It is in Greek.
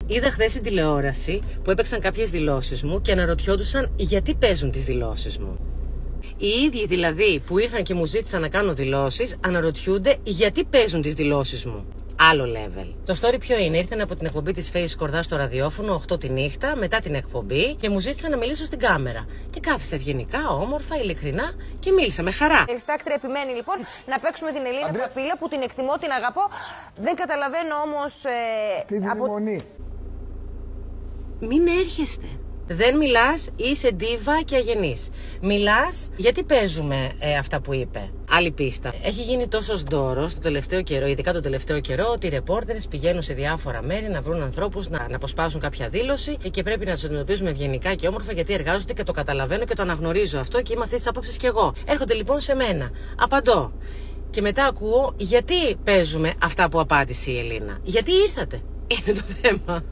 Είδα χθες στην τηλεόραση που έπαιξαν κάποιες δηλώσεις μου και αναρωτιόντουσαν γιατί παίζουν τις δηλώσεις μου. Οι ίδιοι δηλαδή που ήρθαν και μου ζήτησαν να κάνω δηλώσεις αναρωτιούνται γιατί παίζουν τις δηλώσεις μου. Άλλο level. Το story ποιο είναι? Ήρθαν από την εκπομπή της Face Κορδά στο ραδιόφωνο 8 τη νύχτα μετά την εκπομπή και μου ζήτησαν να μιλήσω στην κάμερα. Και κάθισα ευγενικά, όμορφα, ειλικρινά και μίλησα με χαρά. Η Αριστάκτρια επιμένει λοιπόν να παίξουμε την Ελίνα Παπίλα που την εκτιμώ, την αγαπώ. Δεν καταλαβαίνω όμως. Αυτή την αιμονή. Μην έρχεστε. Δεν μιλάς, είσαι ντίβα και αγενής. Μιλάς γιατί παίζουμε αυτά που είπε. Άλλη πίστα. Έχει γίνει τόσος ντόρος το τελευταίο καιρό, ειδικά το τελευταίο καιρό, ότι οι ρεπόρτερες πηγαίνουν σε διάφορα μέρη να βρουν ανθρώπους να αποσπάσουν κάποια δήλωση και πρέπει να τους αντιμετωπίζουμε ευγενικά και όμορφα γιατί εργάζονται και το καταλαβαίνω και το αναγνωρίζω αυτό και είμαι αυτής της άποψης κι εγώ. Έρχονται λοιπόν σε μένα. Απαντώ. Και μετά ακούω γιατί παίζουμε αυτά που απάντησε η Ελίνα. Γιατί ήρθατε. Είναι το θέμα.